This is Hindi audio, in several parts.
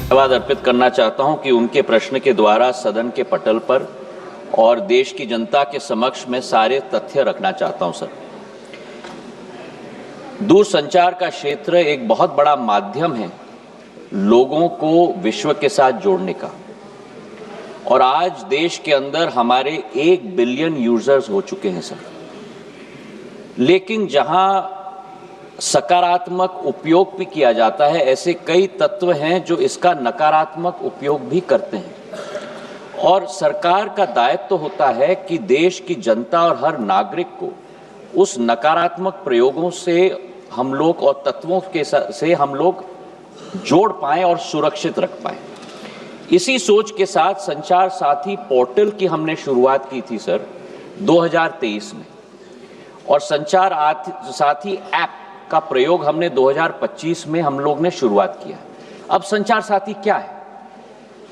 धन्यवाद अर्पित करना चाहता हूं कि उनके प्रश्न के द्वारा सदन के पटल पर और देश की जनता के समक्ष में सारे तथ्य रखना चाहता हूं। सर, दूरसंचार का क्षेत्र एक बहुत बड़ा माध्यम है लोगों को विश्व के साथ जोड़ने का, और आज देश के अंदर हमारे 1 बिलियन यूजर्स हो चुके हैं सर। लेकिन जहां सकारात्मक उपयोग भी किया जाता है, ऐसे कई तत्व हैं जो इसका नकारात्मक उपयोग भी करते हैं, और सरकार का दायित्व तो होता है कि देश की जनता और हर नागरिक को उस नकारात्मक प्रयोगों से हम लोग और तत्वों के से हम लोग जोड़ पाएं और सुरक्षित रख पाएं। इसी सोच के साथ संचार साथी पोर्टल की हमने शुरुआत की थी सर 2023 में, और संचार साथी ऐप का प्रयोग हमने 2025 में हम लोग ने शुरुआत किया। अब संचार साथी क्या है?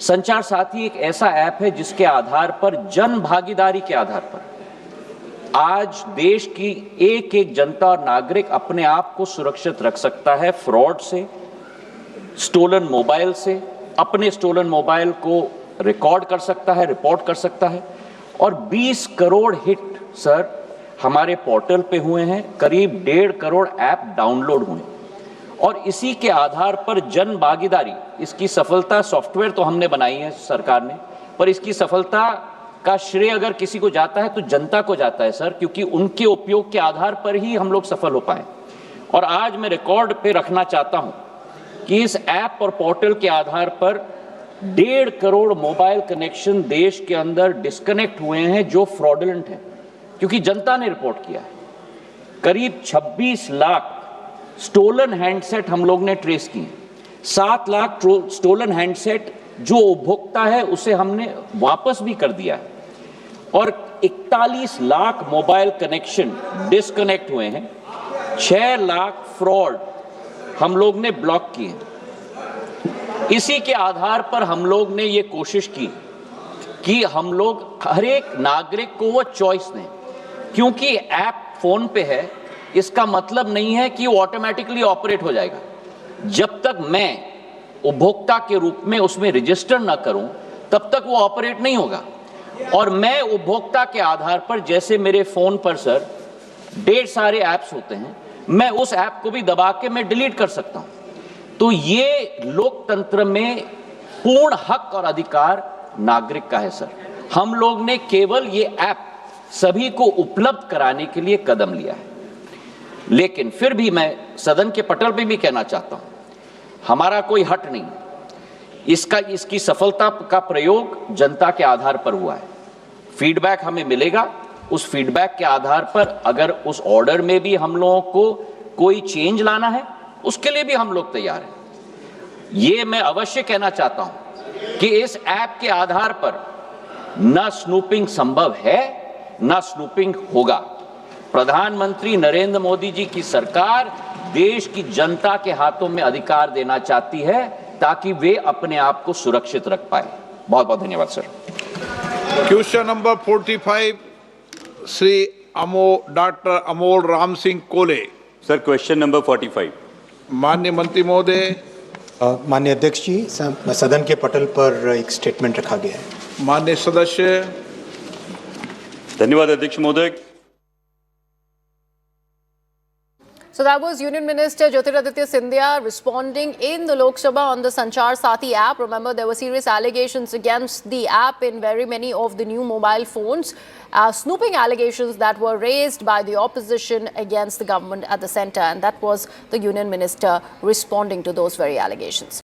संचार साथी एक ऐसा ऐप है जिसके आधार पर, जन भागीदारी के आधार पर, आज देश की एक एक जनता और नागरिक अपने आप को सुरक्षित रख सकता है फ्रॉड से, स्टोलन मोबाइल से, अपने स्टोलन मोबाइल को रिकॉर्ड कर सकता है, रिपोर्ट कर सकता है। और 20 करोड़ हिट सर हमारे पोर्टल पे हुए हैं, करीब 1.5 करोड़ ऐप डाउनलोड हुए, और इसी के आधार पर जन भागीदारी, इसकी सफलता, सॉफ्टवेयर तो हमने बनाई है सरकार ने, पर इसकी सफलता का श्रेय अगर किसी को जाता है तो जनता को जाता है सर, क्योंकि उनके उपयोग के आधार पर ही हम लोग सफल हो पाए। और आज मैं रिकॉर्ड पे रखना चाहता हूं कि इस ऐप और पोर्टल के आधार पर 1.5 करोड़ मोबाइल कनेक्शन देश के अंदर डिस्कनेक्ट हुए हैं जो फ्रॉडुलेंट हैं, क्योंकि जनता ने रिपोर्ट किया है। करीब 26 लाख स्टोलन हैंडसेट हम लोग ने ट्रेस किए, 7 लाख स्टोलन हैंडसेट जो उपभोक्ता है उसे हमने वापस भी कर दिया है, और 41 लाख मोबाइल कनेक्शन डिस्कनेक्ट हुए हैं, 6 लाख फ्रॉड हम लोग ने ब्लॉक किए। इसी के आधार पर हम लोग ने ये कोशिश की कि हम लोग हर एक नागरिक को वो चॉइस दें, क्योंकि ऐप फोन पे है इसका मतलब नहीं है कि वो ऑटोमेटिकली ऑपरेट हो जाएगा। जब तक मैं उपभोक्ता के रूप में उसमें रजिस्टर ना करूं तब तक वो ऑपरेट नहीं होगा। और मैं उपभोक्ता के आधार पर, जैसे मेरे फोन पर सर ढेर सारे ऐप्स होते हैं, मैं उस ऐप को भी दबा के मैं डिलीट कर सकता हूं। तो ये लोकतंत्र में पूर्ण हक और अधिकार नागरिक का है सर। हम लोग ने केवल ये ऐप सभी को उपलब्ध कराने के लिए कदम लिया है। लेकिन फिर भी मैं सदन के पटल पे भी कहना चाहता हूं, हमारा कोई हट नहीं, इसकी सफलता का प्रयोग जनता के आधार पर हुआ है। फीडबैक हमें मिलेगा, उस फीडबैक के आधार पर अगर उस ऑर्डर में भी हम लोगों को कोई चेंज लाना है उसके लिए भी हम लोग तैयार हैं। ये मैं अवश्य कहना चाहता हूं कि इस ऐप के आधार पर न स्नूपिंग संभव है न स्नूपिंग होगा। प्रधानमंत्री नरेंद्र मोदी जी की सरकार देश की जनता के हाथों में अधिकार देना चाहती है ताकि वे अपने आप को सुरक्षित रख पाए। बहुत बहुत धन्यवाद sir. Question number 45 Shri doctor Amol Ram Singh Kole. Sir, question number 45। माननीय मंत्री महोदय। माननीय अध्यक्ष जी, सदन के पटल पर एक स्टेटमेंट रखा गया है। माननीय सदस्य। धन्यवाद अध्यक्ष महोदय। So that was Union Minister Jyotiraditya Scindia responding in the Lok Sabha on the Sanchar Sathi app. Remember, there were serious allegations against the app in very many of the new mobile phones, snooping allegations that were raised by the opposition against the government at the centre, and that was the Union Minister responding to those very allegations.